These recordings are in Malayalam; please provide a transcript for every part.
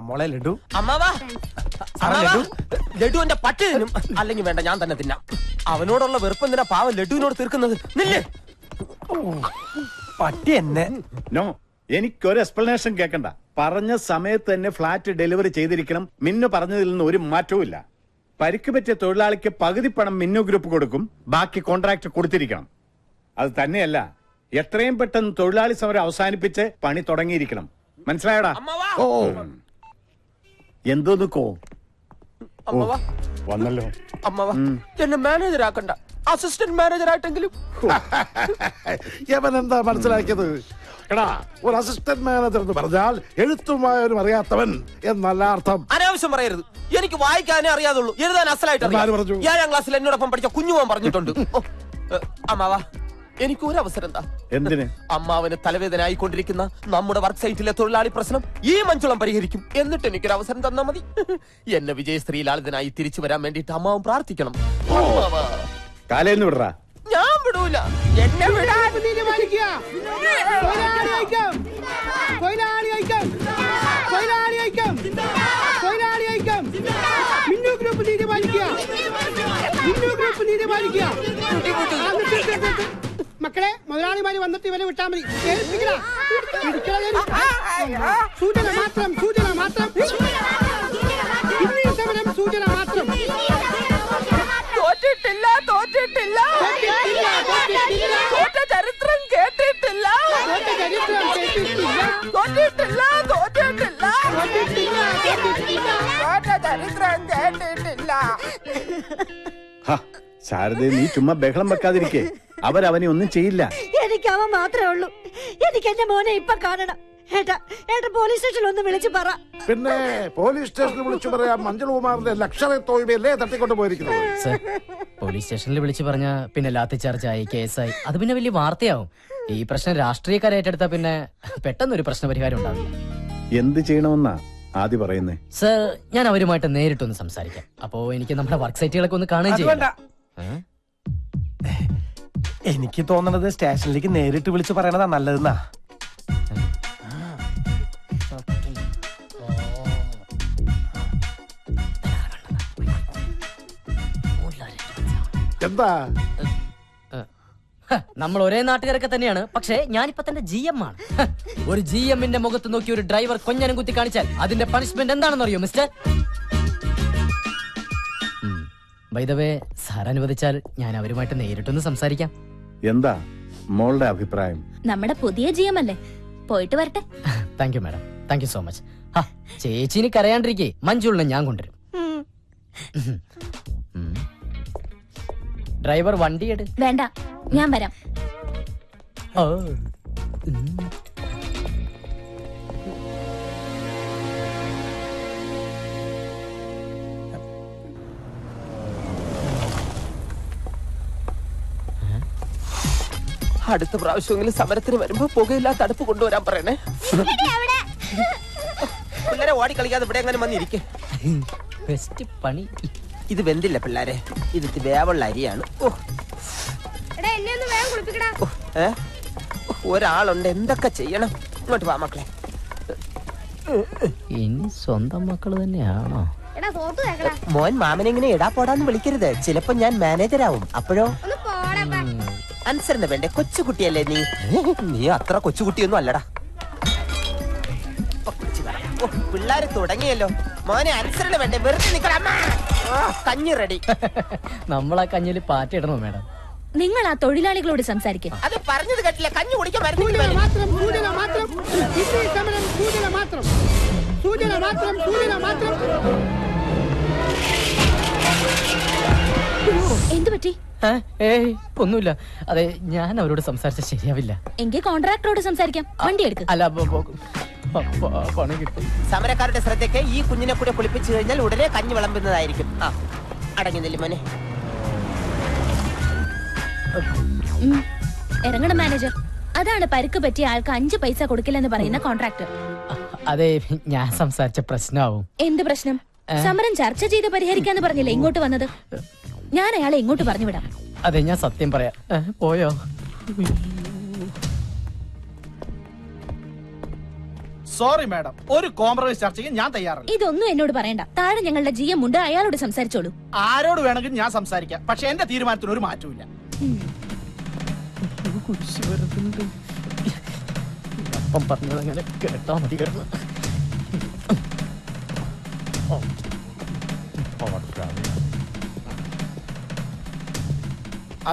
മോളെ ലഡു. അമ്മാവാ ലഡുവിന്റെ പട്ടി തിന്നും, അല്ലെങ്കിൽ വേണ്ട ഞാൻ തന്നെ തിന്നാം. അവനോടുള്ള വെറുപ്പ് എന്തിനാ പാവം ലഡുവിനോട് തീർക്കുന്നത്? നില്ലേ പട്ടി എന്നെ. നോ, എനിക്കൊരു എക്സ്പ്ലനേഷൻ കേൾക്കണ്ട. പറഞ്ഞ സമയത്ത് തന്നെ ഫ്ലാറ്റ് ഡെലിവറി ചെയ്തിരിക്കണം. മിന്നു പറഞ്ഞതിൽ നിന്ന് ഒരു മാറ്റവും ഇല്ല. പരിക്ക് പറ്റിയ തൊഴിലാളിക്ക് പകുതി പണം മിന്നു ഗ്രൂപ്പ് കൊടുക്കും, ബാക്കി കോൺട്രാക്ട് കൊടുത്തിരിക്കണം. അത് തന്നെയല്ല, എത്രയും പെട്ടെന്ന് തൊഴിലാളി സമരം അവസാനിപ്പിച്ച് പണി തുടങ്ങിയിരിക്കണം. മനസ്സിലായടാ? ഓ എന്തോ നിക്കോ വന്നല്ലോ. അമ്മാവാ എന്നെ മാനേജർ ആക്കണ്ട, അസിസ്റ്റന്റ് മാനേജർ ആയിട്ടെങ്കിലും. യവൻ എന്താ മനസ്സിലാക്കിയത്? എടാ, ഒരു അസിസ്റ്റന്റ് മാനേജർ എന്ന് പറഞ്ഞാൽ എഴുത്തും വായനയും അറിയാത്തവൻ എന്നല്ല അർത്ഥം. അനാവശ്യം പറയരുത്. എനിക്ക് വായിക്കാനേ അറിയാതുള്ളൂ, എഴുതാൻ അസലായിട്ട് അറിയാം. 7ാം ക്ലാസ്സിൽ എന്നോടൊപ്പം പഠിച്ച കുഞ്ഞുമോൻ പറഞ്ഞിട്ടുണ്ട്. അമ്മാവാ എനിക്ക് ഒരു അവസരം എന്താ? എന്തിന്? അമ്മാവന് തലവേദന ആയിക്കൊണ്ടിരിക്കുന്ന നമ്മുടെ വർക്ക് സൈറ്റിലെ തൊഴിലാളി പ്രശ്നം ഈ മഞ്ചുളം പരിഹരിക്കും. എന്നിട്ട് എനിക്കൊരു അവസരം തന്നാ മതി. എന്നെ വിജയശ്രീ ലാളിതനായി തിരിച്ചു വരാൻ വേണ്ടിട്ട് അമ്മാവൻ പ്രാർത്ഥിക്കണം. കാലേന്ന് വിടറാ. ഞാൻ വിടൂല. എന്നെ വിടാൻ മക്കളെ, മുതലാളിമാര് വന്നിട്ട് ഇവരെ വിട്ടാ മതി. സൂചന മാത്രം, സൂചന മാത്രം, സൂചന മാത്രം. തോറ്റിട്ടില്ല, തോറ്റിട്ടില്ല, തോറ്റ ചരിത്രം കേട്ടിട്ടില്ല, തോറ്റിട്ടില്ല, തോറ്റിട്ടില്ല, തോറ്റ ചരിത്രം കേട്ടിട്ടില്ല. ശാരദേ, നീ ചുമ്മാ ബഹളം വെക്കാതിരിക്കേ. അവരവനെ ഒന്നും ചെയ്യില്ല. എനിക്ക് അവൻ മാത്രമേ ഉള്ളൂ. എനിക്ക് എന്റെ മോനെ ഇപ്പൊ കാണണം. ഏട്ടാ പോലീസ് സ്റ്റേഷനിൽ ഒന്ന് വിളിച്ചു പറ. പിന്നെ പോലീസ് സ്റ്റേഷനിൽ വിളിച്ചു പറയാം. മഞ്ജുകുമാറിന്റെ ലക്ഷറെ തോൽവിയല്ലേ തട്ടിക്കൊണ്ട് പോയിരിക്കുന്നത്. പോലീസ് സ്റ്റേഷനിൽ വിളിച്ചു പറഞ്ഞ പിന്നെ ലാത്തി ചാർജായി, കേസായി, അത് പിന്നെ വലിയ വാർത്തയാവും. ഈ പ്രശ്നം രാഷ്ട്രീയക്കാരെ ഏറ്റെടുത്താ പിന്നെ പെട്ടെന്നൊരു പ്രശ്നപരിഹാരം ഉണ്ടാവില്ല. എന്ത് ചെയ്യണമെന്നാ ആദ്യം പറയുന്നേ? സർ, ഞാൻ അവരുമായിട്ട് നേരിട്ടൊന്ന് സംസാരിക്കാം. അപ്പോ എനിക്ക് നമ്മുടെ വർക്ക് സൈറ്റുകളൊക്കെ ഒന്ന് കാണുകയും ചെയ്യാം. എനിക്ക് തോന്നണത് സ്റ്റേഷനിലേക്ക് നേരിട്ട് വിളിച്ചു പറയണതാ നല്ലതെന്നാ. എന്താ? നമ്മൾ ഒരേ നാട്ടുകാരൊക്കെ തന്നെയാണ്, പക്ഷേ ഞാനിപ്പോ തന്നെ GM ആണ്. ഒരു GM-ന്റെ മുഖത്ത് നോക്കി ഒരു ഡ്രൈവർ കൊഞ്ഞനം കുത്തി കാണിച്ചാൽ അതിന്റെ പണിഷ്മെന്റ് എന്താണെന്ന് അറിയോ mister? By the way, sir അനുവദിച്ചാൽ ഞാൻ അവരുമായിട്ട് നേരിട്ടൊന്ന് സംസാരിക്കാം. എന്താ മോളുടെ അഭിപ്രായം? നമ്മുടെ പുതിയ GM അല്ലേ, പോയിട്ട് വരട്ടെ. Thank you madam, thank you so much. ചേച്ചിനി കരയാണ്ടിരിക്കേ, മഞ്ജുളിനെ ഞാൻ കൊണ്ടുവരും. ഡ്രൈവർ വണ്ടി എടു. വേണ്ട, ഞാൻ വരാം. അടുത്ത പ്രാവശ്യമെങ്കിലും സമരത്തിന് വരുമ്പോ പുകയില്ലാത്ത അടുപ്പ് കൊണ്ടുവരാൻ പറയണേ. പിള്ളേരെ ഓടി കളിക്കാതെ ഇവിടെ എങ്ങനെ വന്നിരിക്കേ. പണി ഇത് വെന്തില്ല പിള്ളേരെ, ഇത് വേവുള്ള അരിയാണ്. ഒരാളുണ്ട്, എന്തൊക്കെ ചെയ്യണം. ഇങ്ങോട്ട് വാ മക്കളെ. ഇനി സ്വന്തം മക്കള് തന്നെയാണോ? മോൻ മാമനെങ്ങനെ ഇടാ പോടാന്ന് വിളിക്കരുത്. ചിലപ്പോ ഞാൻ മാനേജരാവും. അപ്പോഴോ അനുസരണ വേണ്ടേ? കൊച്ചുകുട്ടിയല്ലേ നീ? നീ അത്ര കൊച്ചുകുട്ടിയൊന്നും അല്ലടാ. പിള്ളേര് തുടങ്ങിയല്ലോ. മോനെ അനുസരണ വേണ്ടേ? വെറുതെ നിക്കടാ. കഞ്ഞി റെഡി. നമ്മളാ കഞ്ഞില് പാറ്റിടണോ മാഡം? നിങ്ങൾ ആ തൊഴിലാളികളോട് സംസാരിക്കും. അത് പറഞ്ഞത് കേട്ടില്ല. കഞ്ഞി കുടിക്കാൻ മാത്രം, സൂചന മാത്രം, സൂചന മാത്രം, സൂചന മാത്രം, സൂചന മാത്രം. എന്തു പറ്റി? ഒന്നുമില്ല. അതെ, ഞാൻ അവരോട് സംസാരിച്ച ശരിയാവില്ല. എങ്കിൽ കോൺട്രാക്ടറോട് സംസാരിക്കാം. വണ്ടി എടുക്ക്. അല്ല, പണി കിട്ടും. സമരക്കാരുടെ ശ്രദ്ധയ്ക്ക് ഈ കുഞ്ഞിനെ കൂടെ കുളിപ്പിച്ചു കഴിഞ്ഞാൽ ഉടനെ കഞ്ഞി വിളമ്പുന്നതായിരിക്കും. അടങ്ങി നില്ല് മോനെ. ഇറങ്ങണം മാനേജർ. അതാണ് പരുക്ക് പറ്റിയ ആൾക്ക് 5 പൈസ കൊടുക്കില്ലെന്ന് പറയുന്ന കോൺട്രാക്ടർ. അതെ, ഞാൻ സംസാരിച്ച പ്രശ്നമാവും. എന്ത് പ്രശ്നം? സമരം ചർച്ച ചെയ്ത് പരിഹരിക്കാന്ന് പറഞ്ഞില്ലേ ഇങ്ങോട്ട് വന്നത്? ഞാൻ അയാളെ ഇങ്ങോട്ട് പറഞ്ഞു വിടാം. അതെ, ഞാൻ സത്യം പറയാം. പോയോ? സോറി മാഡം, ഒരു കോംപ്രമൈസ് ചർച്ചയ്ക്ക് ഞാൻ തയ്യാറല്ല. ഇതൊന്നും എന്നോട് പറയണ്ട. താഴെ ഞങ്ങളുടെ GM ഉണ്ട്, അയാളോട് സംസാരിച്ചോളൂ. ആരോട് വേണമെങ്കിലും ഞാൻ സംസാരിക്കാം, പക്ഷെ എന്റെ തീരുമാനത്തിന് ഒരു മാറ്റമില്ല. അപ്പം പറഞ്ഞത് അങ്ങനെ കേട്ടാ മതി.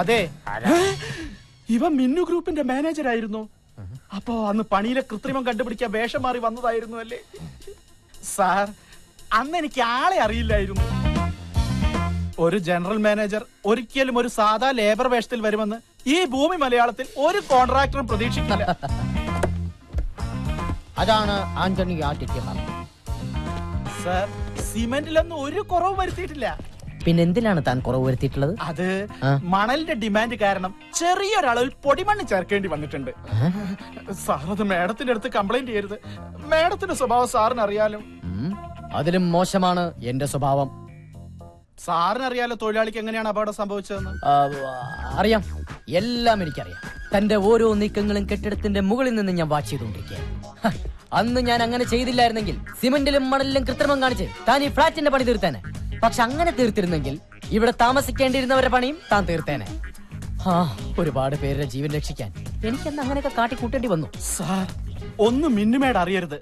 അതെ, ഇവ മിന്നു ഗ്രൂപ്പിന്റെ മാനേജർ ആയിരുന്നു. അപ്പോ അന്ന് പണിയിലെ കൃത്രിമം കണ്ടുപിടിക്കാൻ വേഷം മാറി വന്നതായിരുന്നു അല്ലേ സാർ? അന്ന് എനിക്ക് ആളെ അറിയില്ലായിരുന്നു. ഒരു ജനറൽ മാനേജർ ഒരിക്കലും ഒരു സാധാ ലേബർ വേഷത്തിൽ വരുമെന്ന് ഈ ഭൂമി മലയാളത്തിൽ ഒരു കോൺട്രാക്ടറും പ്രതീക്ഷിക്കില്ല. അതാണ് ആന്റണി ആറ്റിറ്റ്യൂഡ്. സാർ, സിമെന്റിലൊന്നും ഒരു കുറവ് വരുത്തിയിട്ടില്ല. പിന്നെ എന്തിനാണ് താൻ കുറവ് വരുത്തിയിട്ടുള്ളത്? അത് മണലിന്റെ ഡിമാൻഡ് കാരണം ചെറിയൊരളവിൽ പൊടിമണ്ണ് ചേർക്കേണ്ടി വന്നിട്ടുണ്ട്. സാർ, അത് മേഡത്തിന്റെ അടുത്ത് കംപ്ലൈന്റ് ചെയ്യരുത്. മേഡത്തിന്റെ സ്വഭാവം സാറിന് അറിയാലോ. അതിലും മോശമാണ് എന്റെ സ്വഭാവം. സാറിനറിയാലോ തൊഴിലാളിക്ക് എങ്ങനെയാണ് അപകടം സംഭവിച്ചതെന്ന്. അറിയാം, എല്ലാം എനിക്കറിയാം. തന്റെ ഓരോ നീക്കങ്ങളും കെട്ടിടത്തിന്റെ മുകളിൽ നിന്ന് ഞാൻ വാച്ച് ചെയ്തുകൊണ്ടിരിക്കുകയാണ്. അന്ന് ഞാൻ അങ്ങനെ ചെയ്തില്ലായിരുന്നെങ്കിൽ സിമന്റിലും മണലിലും കൃത്രിമം കാണിച്ച് താൻ ഈ ഫ്ളാറ്റിന്റെ പണി തീർത്തേനെ. പക്ഷെ അങ്ങനെ തീർത്തിരുന്നെങ്കിൽ ഇവിടെ താമസിക്കേണ്ടിയിരുന്നവരുടെ പണിയും താൻ തീർത്തേനെ. ഒരുപാട് പേരുടെ ജീവൻ രക്ഷിക്കാൻ എനിക്കെന്ന് അങ്ങനെയൊക്കെ കാട്ടിക്കൂട്ടേണ്ടി വന്നു. സാർ, ഒന്നും മിന്നുമേട് അറിയരുത്.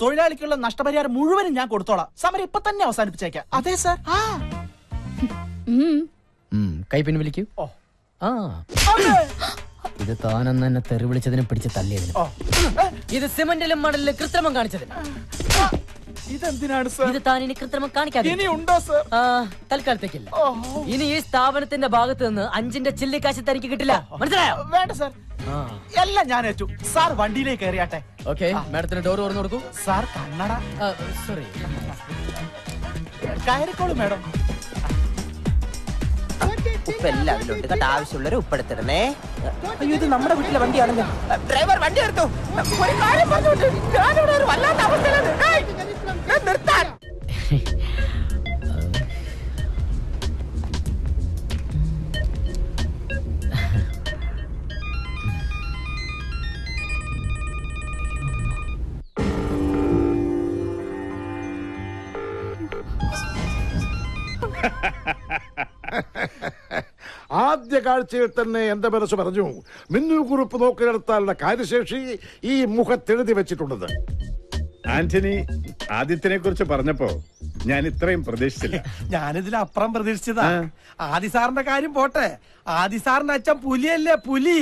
തൊഴിലാളിക്കുള്ള നഷ്ടപരിഹാരം മുഴുവനും ഞാൻ കൊടുത്തോളാം. സമരം ഇപ്പൊ തന്നെ അവസാനിപ്പിച്ചേക്കാം. അതെ സാർ. കൈ പിൻവലിക്കൂ. ഇത് താനെന്ന് എന്നെ തെറി വിളിച്ചതിനും പിടിച്ച് തല്ലിയതിനും, ഇത് സിമന്റിലും മണലിലും കൃത്രിമം കാണിച്ചതിന്. ഇതെന്തിനാണ് സാർ? ഇത് താൻ ഇനി കൃത്രിമം കാണിക്കാതെ ഉണ്ടോ സാർ? തൽക്കാലത്തേക്കില്ല. ഇനി ഈ സ്ഥാപനത്തിന്റെ ഭാഗത്ത് നിന്ന് 5ന്റെ ചില്ലിക്കാശ് തനിക്ക് കിട്ടില്ല. മനസ്സിലായോ? വേണ്ട സാർ, എല്ലാം ഞാൻ ഏറ്റു. സാർ വണ്ടിയിലേക്ക് കയറിയാട്ടെ. ഓക്കെ, മാഡത്തിന് ഡോർ തുറന്നു കൊടുക്കൂ. സാർ, കണ്ണട. സോറി, കയറിക്കോളൂ മാഡം. ഉപ്പ് എല്ലാം അതിലുണ്ട് കേട്ടോ. ആവശ്യമുള്ളവരെ ഉപ്പെടുത്തിടണേ. അയ്യോ, ഇത് നമ്മുടെ വീട്ടിലെ വണ്ടിയാണല്ലോ. ഡ്രൈവർ, വണ്ടി എടുത്തു. ഒരു കാര്യം പറഞ്ഞോണ്ട് ഞാനിവിടെ ഒരു വല്ലാത്ത അവസ്ഥയിലാണ്. നിർത്താൻ. ആദ്യ കാഴ്ചയിൽ തന്നെ എന്റെ മനസ്സ് പറഞ്ഞു, മിന്നു ഗ്രൂപ്പ് നോക്കിയെടുത്താലുള്ള കാര്യശേഷി ഈ മുഖത്തെഴുതി വെച്ചിട്ടുള്ളത്. ആന്റണി ആദിത്യനെ കുറിച്ച് പറഞ്ഞപ്പോ ഞാൻ ഇത്രയും പ്രതീക്ഷിച്ചില്ല. ഞാനിതിലപ്പുറം പ്രതീക്ഷിച്ചതാ. ആദി സാറിന്റെ കാര്യം പോട്ടെ, ആദി സാറിന്റെ അച്ഛൻ പുലിയല്ലേ, പുലി.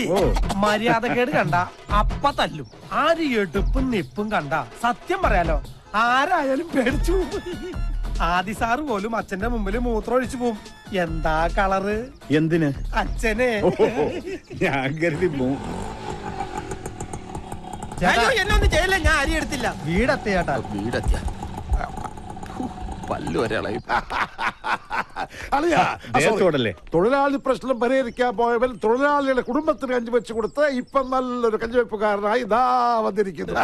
മര്യാദക്കേട് കണ്ട അപ്പ തല്ലും. ആര് എടുപ്പും നിപ്പും കണ്ട സത്യം പറയാലോ ആരായാലും പേടിച്ചു. ആദി സാറ് പോലും അച്ഛന്റെ മുമ്പിൽ മൂത്രം ഒഴിച്ചു പോവും. എന്താ കളറ്? എന്തിന്? അച്ഛനെ. ഞാൻ കരുതി എന്നൊന്നും ചെയ്യല്ല, ഞാൻ അരി എടുത്തില്ല. വീടെത്തിയാട്ടാ. വീടെത്തിയ പല്ലു ഒരാളായി. ദേഹത്തോടല്ലേ? തൊഴിലാളി പ്രശ്നം പരിഹരിക്കാൻ പോയവൻ തൊഴിലാളിയുടെ കുടുംബത്തിന് കഞ്ഞി വെച്ച് കൊടുത്ത് ഇപ്പൊ നല്ലൊരു കഞ്ഞിവെപ്പുകാരനായി ഇതാ വന്നിരിക്കുന്നു.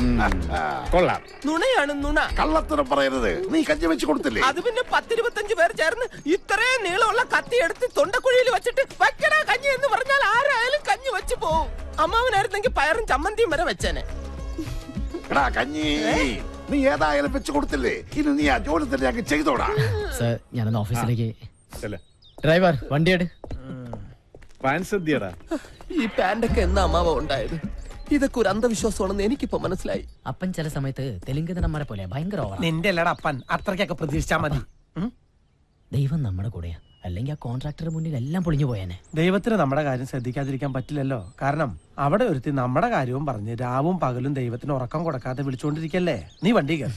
കൊള്ളാം. നുണയാണ് നുണ. കള്ളത്തരം പറയരുത്. നീ കഞ്ഞി വെച്ച് കൊടുത്തില്ലേ? അത് പിന്നെ 10-25 പേർ ചേർന്ന് ഇത്രയും നീളമുള്ള കത്തി എടുത്ത് തൊണ്ടക്കുഴിയിൽ വെച്ചിട്ട് വയ്ക്കടാ കഞ്ഞി എന്ന് പറഞ്ഞാൽ ആരായാലും കഞ്ഞി വെച്ച് പോവും. അമ്മാവനായിരുന്നെങ്കിൽ പയറും ചമ്മന്തിയും വരെ വെച്ചേനെ. കഞ്ഞി നീ ഏതായാലും വെച്ച് കൊടുത്തില്ലേ? ഇനി നീ ആ ജോലി തന്നെ അങ്ങ് ചെയ്തോടാ. സർ, ഞാനൊന്ന് ഓഫീസിലേക്ക്. ഡ്രൈവർ, വണ്ടിയെട്. ഈ പാന്റൊക്കെ എന്നാ അമ്മാവ ഉണ്ടായത്? ഇതൊക്കെ ഒരു അന്ധവിശ്വാസമാണെന്ന് എനിക്കിപ്പോ മനസ്സിലായി. അപ്പൻ ചില സമയത്ത് തെലുങ്ക് നടന്മാരെ പോലെ ഭയങ്കര ഓവറാ. നിന്റെ അല്ലടാ അപ്പൻ, അത്രയ്ക്കൊക്കെ പ്രതീക്ഷിച്ചാ മതി. ദൈവം നമ്മുടെ കൂടെയാ, അല്ലെങ്കിൽ ആ കോൺട്രാക്ടർ മുന്നിൽ എല്ലാം പൊളിഞ്ഞു പോയേനെ. ദൈവത്തിന് നമ്മുടെ കാര്യം ശ്രദ്ധിക്കാതിരിക്കാൻ പറ്റില്ലല്ലോ. കാരണം അവിടെ ഒരുത്തി നമ്മുടെ കാര്യവും പറഞ്ഞ് രാവും പകലും ദൈവത്തിന് ഉറക്കം കൊടുക്കാതെ വിളിച്ചുകൊണ്ടിരിക്കല്ലേ. നീ വണ്ടി കയറി.